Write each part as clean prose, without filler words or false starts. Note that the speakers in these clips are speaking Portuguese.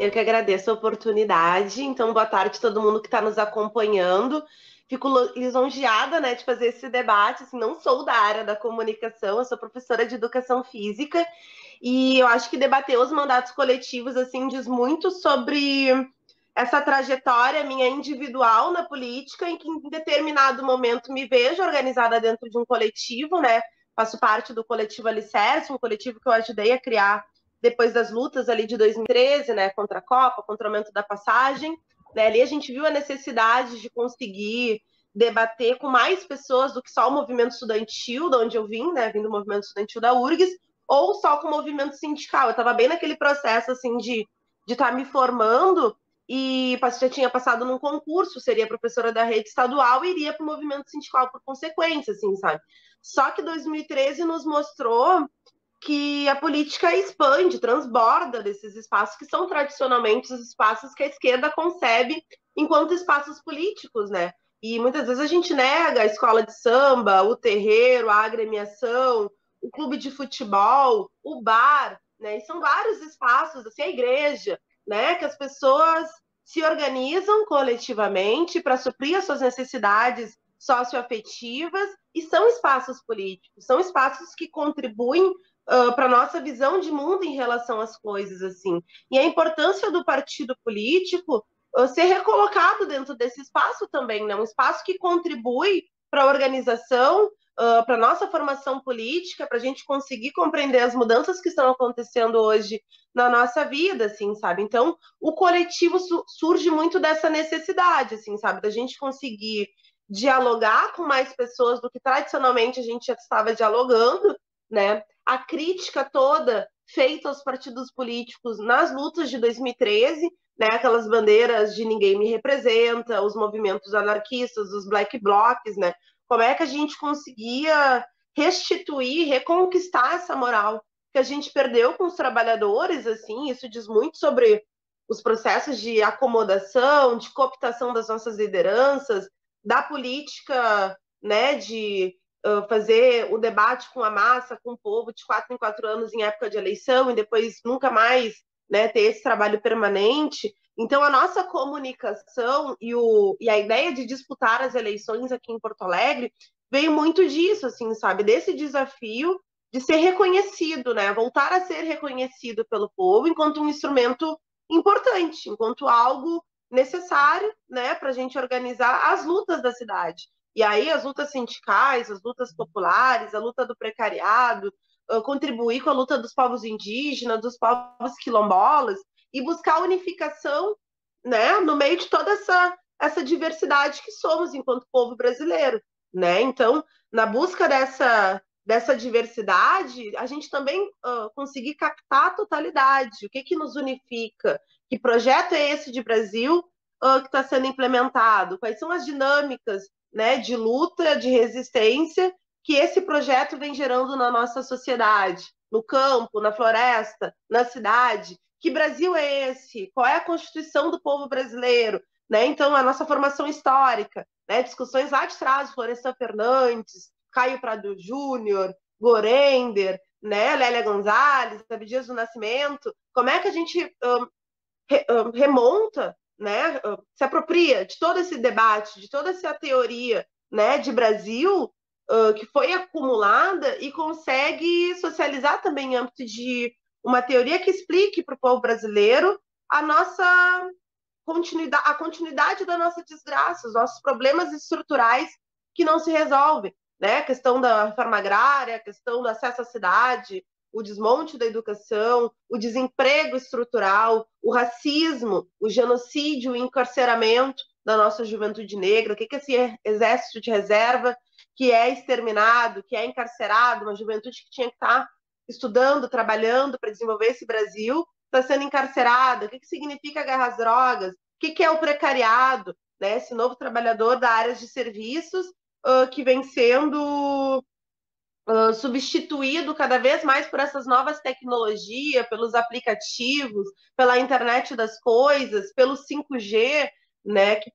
Eu que agradeço a oportunidade. Então, boa tarde a todo mundo que está nos acompanhando. Fico lisonjeada, né, de fazer esse debate. Assim, não sou da área da comunicação, eu sou professora de educação física e eu acho que debater os mandatos coletivos assim diz muito sobre essa trajetória minha individual na política, em que em determinado momento me vejo organizada dentro de um coletivo, né? Faço parte do coletivo Alicerce, um coletivo que eu ajudei a criar depois das lutas ali de 2013, né, contra a Copa, contra o aumento da passagem, né, ali a gente viu a necessidade de conseguir debater com mais pessoas do que só o movimento estudantil, de onde eu vim, né, vim do movimento estudantil da URGS, ou só com o movimento sindical. Eu estava bem naquele processo, assim, de estar me formando e já tinha passado num concurso, seria professora da rede estadual e iria para o movimento sindical por consequência, assim, sabe? Só que 2013 nos mostrou que a política expande, transborda desses espaços que são tradicionalmente os espaços que a esquerda concebe enquanto espaços políticos, né? E muitas vezes a gente nega a escola de samba, o terreiro, a agremiação, o clube de futebol, o bar, né? E são vários espaços, assim, a igreja, né? Que as pessoas se organizam coletivamente para suprir as suas necessidades socioafetivas e são espaços políticos, são espaços que contribuem para a nossa visão de mundo em relação às coisas, assim. E a importância do partido político ser recolocado dentro desse espaço também, né? Um espaço que contribui para a organização, para a nossa formação política, para a gente conseguir compreender as mudanças que estão acontecendo hoje na nossa vida, assim, sabe? Então, o coletivo surge muito dessa necessidade, assim, sabe? Da gente conseguir dialogar com mais pessoas do que tradicionalmente a gente já estava dialogando, né? A crítica toda feita aos partidos políticos nas lutas de 2013, né, aquelas bandeiras de ninguém me representa, os movimentos anarquistas, os black blocs, né, como é que a gente conseguia restituir, reconquistar essa moral que a gente perdeu com os trabalhadores, assim, isso diz muito sobre os processos de acomodação, de cooptação das nossas lideranças, da política, né, de fazer o debate com a massa, com o povo, de 4 em 4 anos em época de eleição, e depois nunca mais, né, ter esse trabalho permanente. Então, a nossa comunicação e a ideia de disputar as eleições aqui em Porto Alegre veio muito disso, assim, sabe? Desse desafio de ser reconhecido, né? Voltar a ser reconhecido pelo povo enquanto um instrumento importante, enquanto algo necessário, né, para a gente organizar as lutas da cidade. E aí as lutas sindicais, as lutas populares, a luta do precariado, contribuir com a luta dos povos indígenas, dos povos quilombolas e buscar a unificação, né, no meio de toda essa diversidade que somos enquanto povo brasileiro, né? Então, na busca dessa diversidade, a gente também conseguir captar a totalidade, o que nos unifica, que projeto é esse de Brasil que está sendo implementado, quais são as dinâmicas, né, de luta, de resistência que esse projeto vem gerando na nossa sociedade, no campo, na floresta, na cidade. Que Brasil é esse? Qual é a constituição do povo brasileiro? Né? Então, a nossa formação histórica, né? Discussões lá de trás, Florestan Fernandes, Caio Prado Júnior, Gorender, né? Lélia Gonzalez, Abdias do Nascimento. Como é que a gente remonta, né, se apropria de todo esse debate, de toda essa teoria, né, de Brasil que foi acumulada e consegue socializar também em âmbito de uma teoria que explique para o povo brasileiro a nossa a continuidade da nossa desgraça, os nossos problemas estruturais que não se resolvem, né? A questão da reforma agrária, a questão do acesso à cidade, o desmonte da educação, o desemprego estrutural, o racismo, o genocídio, o encarceramento da nossa juventude negra, o que é esse exército de reserva que é exterminado, que é encarcerado, uma juventude que tinha que estar estudando, trabalhando para desenvolver esse Brasil, está sendo encarcerada, o que significa a guerra às drogas, o que é o precariado, né? Esse novo trabalhador da área de serviços que vem sendo substituído cada vez mais por essas novas tecnologias, pelos aplicativos, pela internet das coisas, pelo 5G, né? Que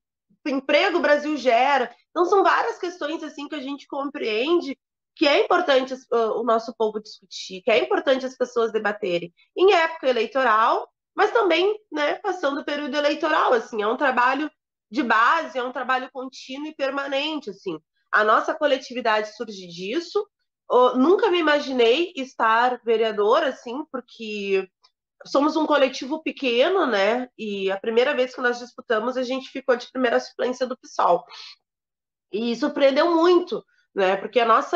emprego o Brasil gera. Então, são várias questões assim que a gente compreende que é importante o nosso povo discutir, que é importante as pessoas debaterem. Em época eleitoral, mas também, né, passando o período eleitoral, assim, é um trabalho de base, é um trabalho contínuo e permanente, assim. A nossa coletividade surge disso. Nunca me imaginei estar vereadora, assim, porque somos um coletivo pequeno, né? E a primeira vez que nós disputamos, a gente ficou de primeira suplência do PSOL. E surpreendeu muito, né? Porque nosso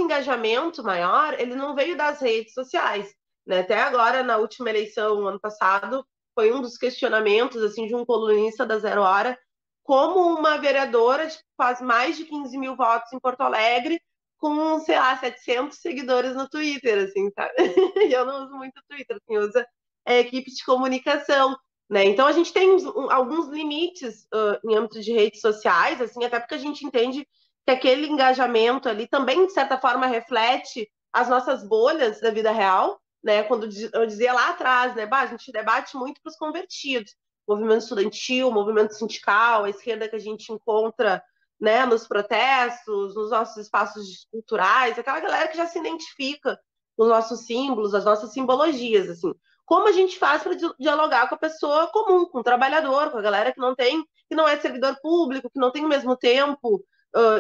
engajamento maior, ele não veio das redes sociais, né? Até agora, na última eleição, ano passado, foi um dos questionamentos, assim, de um colunista da Zero Hora, como uma vereadora faz mais de 15 mil votos em Porto Alegre, com, sei lá, 700 seguidores no Twitter, assim, sabe? E eu não uso muito o Twitter, quem usa é a equipe de comunicação, né? Então a gente tem alguns limites em âmbito de redes sociais, assim, até porque a gente entende que aquele engajamento ali também, de certa forma, reflete as nossas bolhas da vida real, né? Quando eu dizia lá atrás, né? Bah, a gente debate muito para os convertidos, movimento estudantil, movimento sindical, a esquerda que a gente encontra, né, nos protestos, nos nossos espaços culturais, aquela galera que já se identifica com os nossos símbolos, as nossas simbologias, assim. Como a gente faz para dialogar com a pessoa comum, com o trabalhador, com a galera que não tem, que não é servidor público, que não tem o mesmo tempo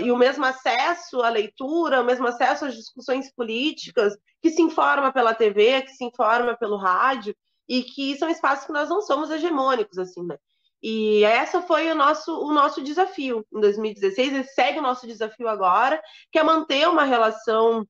e o mesmo acesso à leitura, o mesmo acesso às discussões políticas, que se informa pela TV, que se informa pelo rádio, e que são espaços que nós não somos hegemônicos, assim, né? E essa foi o nosso desafio em 2016, e segue o nosso desafio agora, que é manter uma relação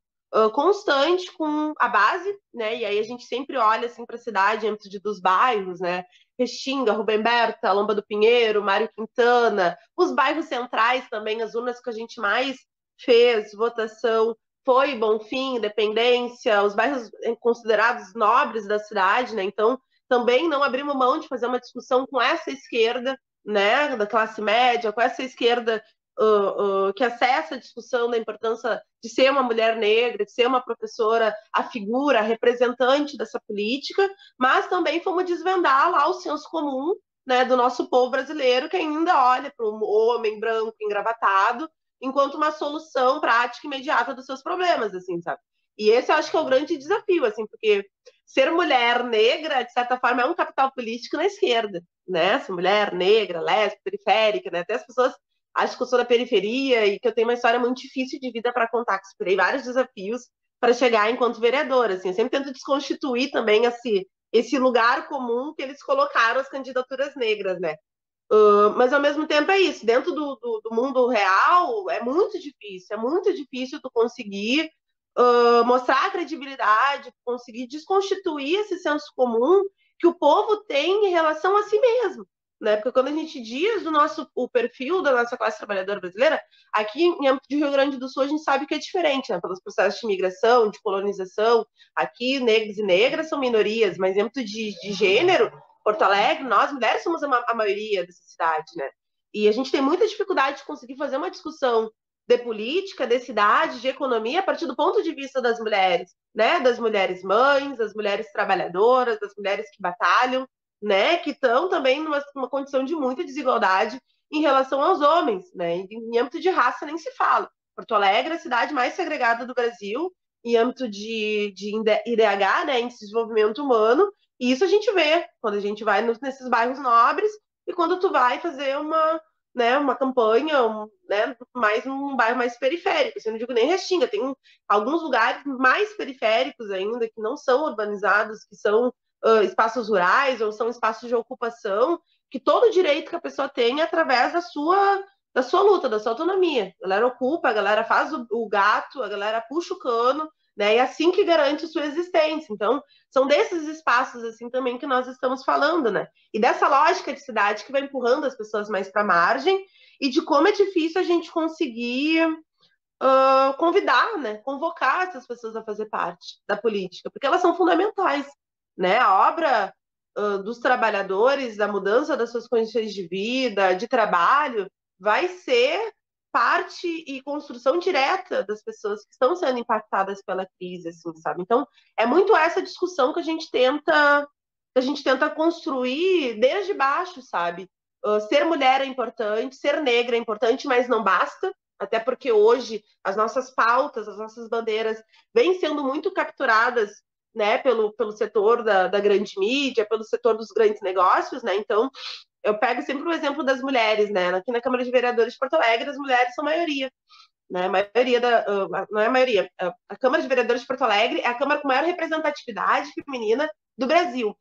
constante com a base, né? E aí a gente sempre olha assim para a cidade, antes dos bairros, né? Restinga, Rubem Berta, Lomba do Pinheiro, Mário Quintana, os bairros centrais também, as urnas que a gente mais fez votação foi Bonfim, Independência, os bairros considerados nobres da cidade, né? Então também não abrimos mão de fazer uma discussão com essa esquerda, né, da classe média, com essa esquerda que acessa a discussão da importância de ser uma mulher negra, de ser uma professora, a figura, a representante dessa política, mas também fomos desvendar lá o senso comum, né, do nosso povo brasileiro, que ainda olha para um homem branco engravatado enquanto uma solução prática e imediata dos seus problemas, assim, sabe? E esse eu acho que é o grande desafio, assim, porque ser mulher negra, de certa forma, é um capital político na esquerda, né? Ser mulher negra, lésbica, periférica, né? Até as pessoas acham que eu sou da periferia e que eu tenho uma história muito difícil de vida para contar, que superei vários desafios para chegar enquanto vereadora, assim. Eu sempre tento desconstituir também esse lugar comum que eles colocaram as candidaturas negras, né? Mas ao mesmo tempo é isso, dentro do mundo real é muito difícil tu conseguir mostrar a credibilidade, conseguir desconstituir esse senso comum que o povo tem em relação a si mesmo. Né? Porque quando a gente diz o perfil da nossa classe trabalhadora brasileira, aqui em âmbito de Rio Grande do Sul a gente sabe que é diferente, né? Pelos processos de migração, de colonização. Aqui negros e negras são minorias, mas em âmbito de gênero, Porto Alegre, nós mulheres somos a maioria dessa cidade, né? E a gente tem muita dificuldade de conseguir fazer uma discussão de política, de cidade, de economia, a partir do ponto de vista das mulheres, né? Das mulheres mães, das mulheres trabalhadoras, das mulheres que batalham, né? Que estão também numa condição de muita desigualdade em relação aos homens, né? Em âmbito de raça nem se fala. Porto Alegre é a cidade mais segregada do Brasil, em âmbito de IDH, né? Índice de Desenvolvimento Humano, e isso a gente vê quando a gente vai nesses bairros nobres e quando tu vai fazer uma campanha, mais um bairro mais periférico. Assim, eu não digo nem Restinga, tem alguns lugares mais periféricos ainda, que não são urbanizados, que são espaços rurais ou são espaços de ocupação, que todo direito que a pessoa tem é através da sua luta, da sua autonomia. A galera ocupa, a galera faz o gato, a galera puxa o cano, né? E é assim que garante sua existência. Então, são desses espaços assim também que nós estamos falando, né? E dessa lógica de cidade que vai empurrando as pessoas mais para a margem e de como é difícil a gente conseguir convidar, né? Convocar essas pessoas a fazer parte da política, porque elas são fundamentais, né? A obra dos trabalhadores, da mudança das suas condições de vida, de trabalho, vai ser parte e construção direta das pessoas que estão sendo impactadas pela crise, assim, sabe? Então, é muito essa discussão que a gente tenta construir desde baixo, sabe? Ser mulher é importante, ser negra é importante, mas não basta, até porque hoje as nossas pautas, as nossas bandeiras vêm sendo muito capturadas né, pelo setor da grande mídia, pelo setor dos grandes negócios, né? Então, eu pego sempre o exemplo das mulheres, né? Aqui na Câmara de Vereadores de Porto Alegre, as mulheres são maioria, né? A maioria não é a maioria, a Câmara de Vereadores de Porto Alegre é a Câmara com maior representatividade feminina do Brasil.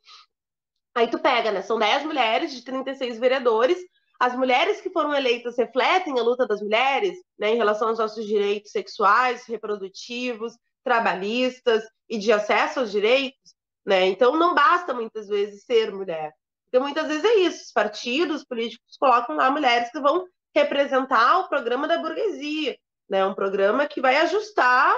Aí tu pega, né? São 10 mulheres de 36 vereadores. As mulheres que foram eleitas refletem a luta das mulheres, né, em relação aos nossos direitos sexuais, reprodutivos, trabalhistas e de acesso aos direitos, né? Então não basta muitas vezes ser mulher. Porque muitas vezes é isso, os partidos políticos colocam lá mulheres que vão representar o programa da burguesia, né? Um programa que vai ajustar,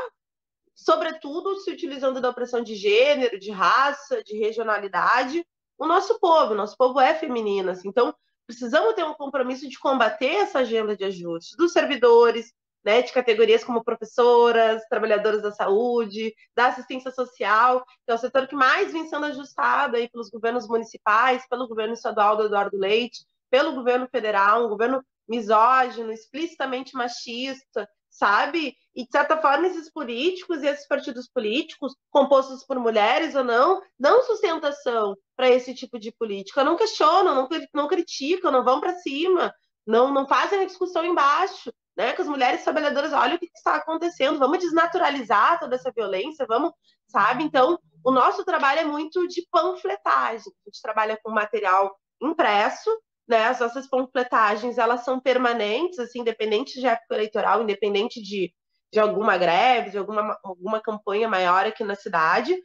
sobretudo se utilizando da opressão de gênero, de raça, de regionalidade, o nosso povo. O nosso povo é feminino, assim, então precisamos ter um compromisso de combater essa agenda de ajuste dos servidores, né, de categorias como professoras, trabalhadoras da saúde, da assistência social, que é o setor que mais vem sendo ajustado aí pelos governos municipais, pelo governo estadual do Eduardo Leite, pelo governo federal, um governo misógino, explicitamente machista, sabe? E, de certa forma, esses políticos e esses partidos políticos, compostos por mulheres ou não, dão sustentação para esse tipo de política. Não questionam, não criticam, não vão para cima, não fazem a discussão embaixo, né? Que as mulheres trabalhadoras, olha o que está acontecendo, vamos desnaturalizar toda essa violência, vamos, sabe? Então, o nosso trabalho é muito de panfletagem. A gente trabalha com material impresso, né? As nossas panfletagens, elas são permanentes, assim, independente de época eleitoral, independente de alguma greve, de alguma campanha maior aqui na cidade.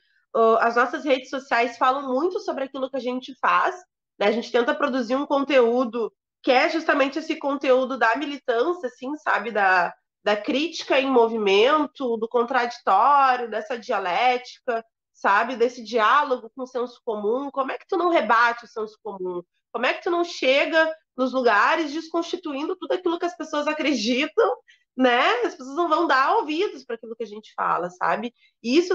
As nossas redes sociais falam muito sobre aquilo que a gente faz, né? A gente tenta produzir um conteúdo que é justamente esse conteúdo da militância, assim, sabe? Da crítica em movimento, do contraditório, dessa dialética, sabe? Desse diálogo com o senso comum. Como é que tu não rebate o senso comum? Como é que tu não chega nos lugares desconstituindo tudo aquilo que as pessoas acreditam, né? As pessoas não vão dar ouvidos para aquilo que a gente fala, sabe? E isso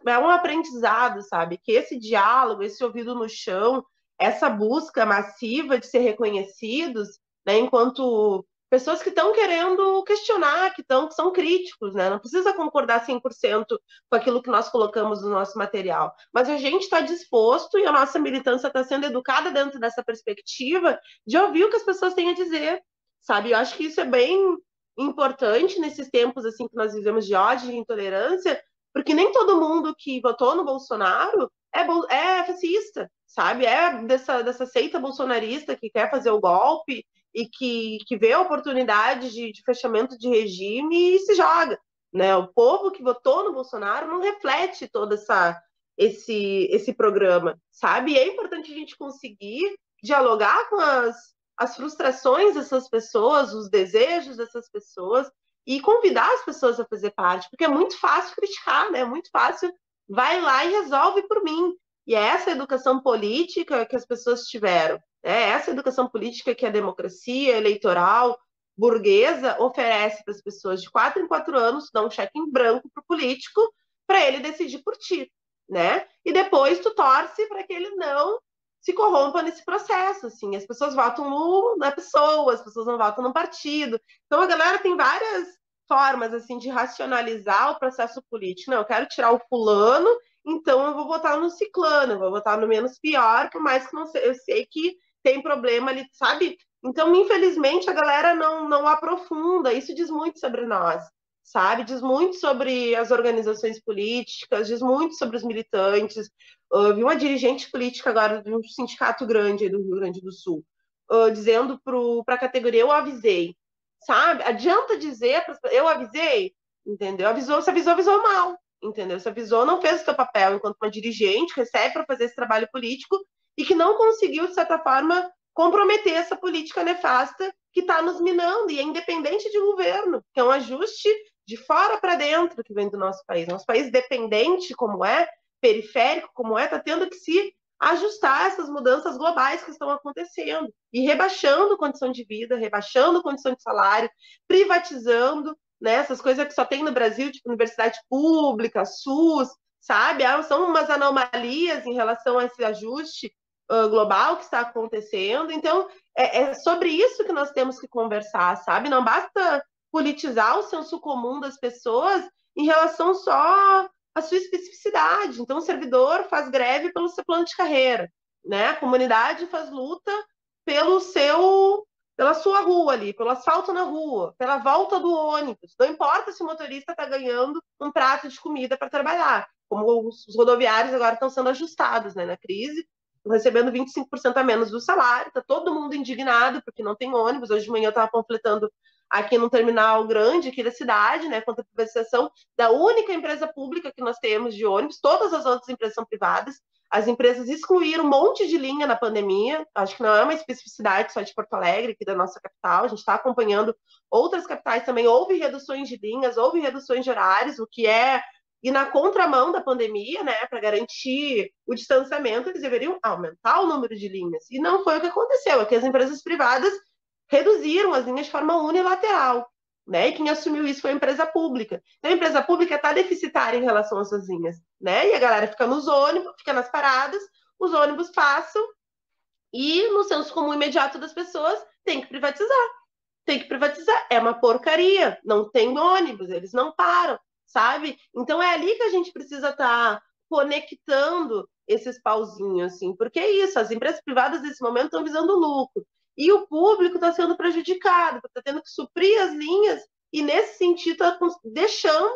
é um aprendizado, sabe? Que esse diálogo, esse ouvido no chão, essa busca massiva de ser reconhecidos, né, enquanto pessoas que estão querendo questionar, que são críticos, né? Não precisa concordar 100% com aquilo que nós colocamos no nosso material, mas a gente está disposto e a nossa militância está sendo educada dentro dessa perspectiva de ouvir o que as pessoas têm a dizer, sabe? Eu acho que isso é bem importante nesses tempos assim que nós vivemos de ódio e intolerância, porque nem todo mundo que votou no Bolsonaro é fascista, sabe? É dessa seita bolsonarista que quer fazer o golpe e que vê a oportunidade de fechamento de regime e se joga, né? O povo que votou no Bolsonaro não reflete todo esse programa, sabe? E é importante a gente conseguir dialogar com as frustrações dessas pessoas, os desejos dessas pessoas e convidar as pessoas a fazer parte, porque é muito fácil criticar, né? É muito fácil, vai lá e resolve por mim. E é essa educação política que as pessoas tiveram, né? Essa educação política que a democracia eleitoral burguesa oferece para as pessoas de 4 em 4 anos, dá um cheque em branco para o político para ele decidir por ti, né? E depois tu torce para que ele não se corrompa nesse processo, assim. As pessoas votam na pessoa, as pessoas não votam no partido. Então a galera tem várias formas, assim, de racionalizar o processo político. Não, eu quero tirar o fulano, então eu vou votar no ciclano, eu vou votar no menos pior, por mais que não sei, eu sei que tem problema ali, sabe? Então, infelizmente, a galera não aprofunda. Isso diz muito sobre nós, sabe? Diz muito sobre as organizações políticas, diz muito sobre os militantes. Eu vi uma dirigente política agora de um sindicato grande do Rio Grande do Sul, dizendo para a categoria, eu avisei, sabe? Adianta dizer, eu avisei, entendeu? Se avisou mal, entendeu? Se avisou, não fez o seu papel enquanto uma dirigente, recebe para fazer esse trabalho político e que não conseguiu, de certa forma, comprometer essa política nefasta que está nos minando, e é independente de governo, que é um ajuste de fora para dentro que vem do nosso país. Nosso país dependente como é, periférico como é, está tendo que se ajustar a essas mudanças globais que estão acontecendo e rebaixando condição de vida, rebaixando condição de salário, privatizando, né, essas coisas que só tem no Brasil, tipo universidade pública, SUS, sabe? São umas anomalias em relação a esse ajuste global que está acontecendo. Então, é sobre isso que nós temos que conversar, sabe? Não basta politizar o senso comum das pessoas em relação só a sua especificidade. Então, o servidor faz greve pelo seu plano de carreira, né? A comunidade faz luta pela sua rua ali, pelo asfalto na rua, pela volta do ônibus. Não importa se o motorista está ganhando um prato de comida para trabalhar, como os rodoviários agora estão sendo ajustados, né, na crise, recebendo 25% a menos do salário, está todo mundo indignado porque não tem ônibus. Hoje de manhã eu estava panfletando aqui num terminal grande aqui da cidade, né, contra a privatização da única empresa pública que nós temos de ônibus. Todas as outras empresas são privadas. As empresas excluíram um monte de linha na pandemia. Acho que não é uma especificidade só de Porto Alegre, aqui da nossa capital. A gente está acompanhando outras capitais também. Houve reduções de linhas, houve reduções de horários, o que é ir na contramão da pandemia, né, para garantir o distanciamento. Eles deveriam aumentar o número de linhas. E não foi o que aconteceu. É que as empresas privadas reduziram as linhas de forma unilateral, né? E quem assumiu isso foi a empresa pública. Então, a empresa pública está deficitária em relação às suas linhas, né? E a galera fica nos ônibus, fica nas paradas, os ônibus passam e no senso comum imediato das pessoas tem que privatizar. Tem que privatizar. É uma porcaria. Não tem ônibus, eles não param, sabe? Então é ali que a gente precisa estar conectando esses pauzinhos, assim, porque é isso, as empresas privadas nesse momento estão visando lucro. E o público está sendo prejudicado, está tendo que suprir as linhas e, nesse sentido, está deixando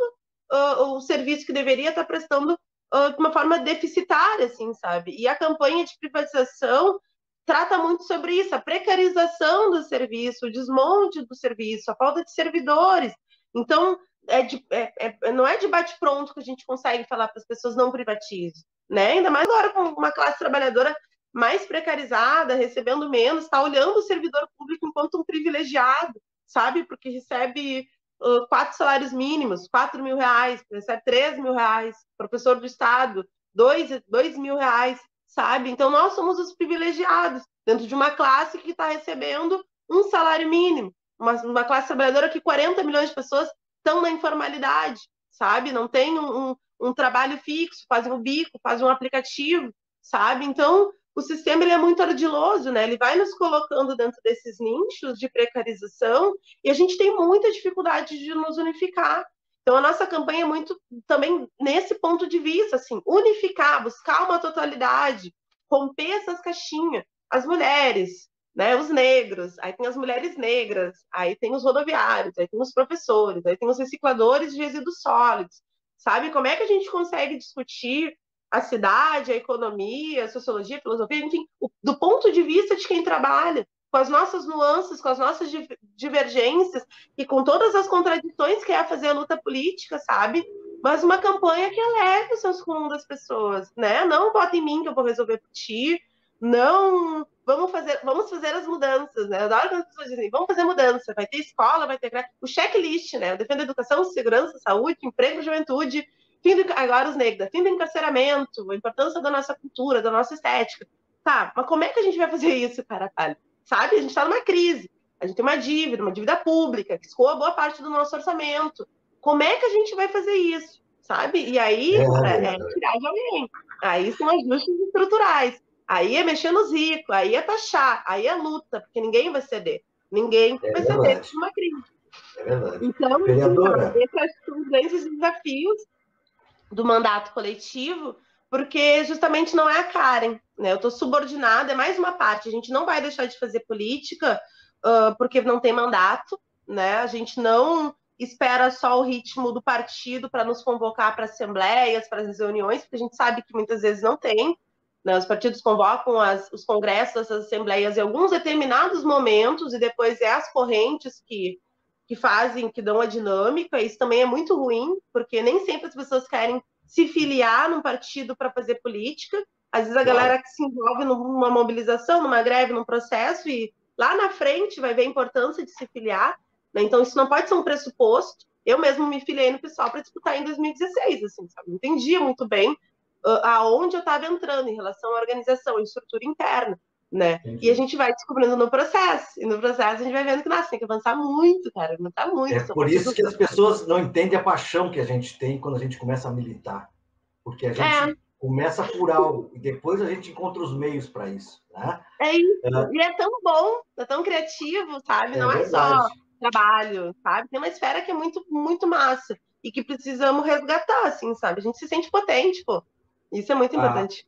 o serviço que deveria estar prestando de uma forma deficitária, assim, sabe? E a campanha de privatização trata muito sobre isso, a precarização do serviço, o desmonte do serviço, a falta de servidores. Então, não é de bate-pronto que a gente consegue falar para as pessoas não privatizem, né? Ainda mais agora com uma classe trabalhadora mais precarizada, recebendo menos, está olhando o servidor público enquanto um privilegiado, sabe? Porque recebe 4 salários mínimos, 4 mil reais, recebe 3 mil reais, professor do Estado, 2 mil reais, sabe? Então, nós somos os privilegiados dentro de uma classe que está recebendo um salário mínimo, uma classe trabalhadora que 40 milhões de pessoas estão na informalidade, sabe? Não tem um trabalho fixo, fazem um bico, fazem um aplicativo, sabe? Então, o sistema ele é muito ardiloso, né? Ele vai nos colocando dentro desses nichos de precarização e a gente tem muita dificuldade de nos unificar. Então, a nossa campanha é muito também nesse ponto de vista, assim, unificar, buscar uma totalidade, romper essas caixinhas. As mulheres, né, os negros, aí tem as mulheres negras, aí tem os rodoviários, aí tem os professores, aí tem os recicladores de resíduos sólidos. Sabe como é que a gente consegue discutir a cidade, a economia, a sociologia, a filosofia, enfim, do ponto de vista de quem trabalha, com as nossas nuances, com as nossas divergências e com todas as contradições que é fazer a luta política, sabe? Mas uma campanha que eleve o senso comum das pessoas, né? Não vota em mim que eu vou resolver por ti, não vamos fazer as mudanças, né? Eu adoro quando as pessoas dizem, vamos fazer mudança, vai ter escola, vai ter o checklist, né? Eu defendo educação, segurança, saúde, emprego, juventude, agora os negros, fim do encarceramento, a importância da nossa cultura, da nossa estética. Tá, mas como é que a gente vai fazer isso, cara? Sabe? A gente está numa crise, a gente tem uma dívida pública, que escoa boa parte do nosso orçamento. Como é que a gente vai fazer isso? Sabe? E aí, cara, é tirar de alguém. Aí são ajustes estruturais. Aí é mexer nos ricos, aí é taxar, aí é luta, porque ninguém vai ceder. Ninguém vai ceder numa crise. É verdade. Então, Vereadora, esses são os grandes desafios do mandato coletivo, porque justamente não é a Karen, né? Eu estou subordinada, é mais uma parte. A gente não vai deixar de fazer política porque não tem mandato, né? A gente não espera só o ritmo do partido para nos convocar para assembleias, para as reuniões, porque a gente sabe que muitas vezes não tem. Né? Os partidos convocam os congressos, as assembleias em alguns determinados momentos e depois é as correntes que fazem, que dão a dinâmica. Isso também é muito ruim, porque nem sempre as pessoas querem se filiar num partido para fazer política. Às vezes a galera que se envolve numa mobilização, numa greve, num processo, e lá na frente vai ver a importância de se filiar. Né? Então, isso não pode ser um pressuposto. Eu mesmo me filiei no PSOL para disputar em 2016, assim, sabe? Não entendia muito bem aonde eu estava entrando em relação à organização, à estrutura interna. Né? E a gente vai descobrindo no processo. E no processo a gente vai vendo que, nossa, tem que avançar muito, cara. Avançar muito. É por isso que as pessoas não entendem a paixão que a gente tem quando a gente começa a militar. Porque a gente começa por algo e depois a gente encontra os meios para isso. Né? É isso. E é tão bom, é tão criativo, sabe? Não é só trabalho, sabe? Tem uma esfera que é muito, muito massa. e que precisamos resgatar, assim, sabe? A gente se sente potente, pô. Isso é muito importante.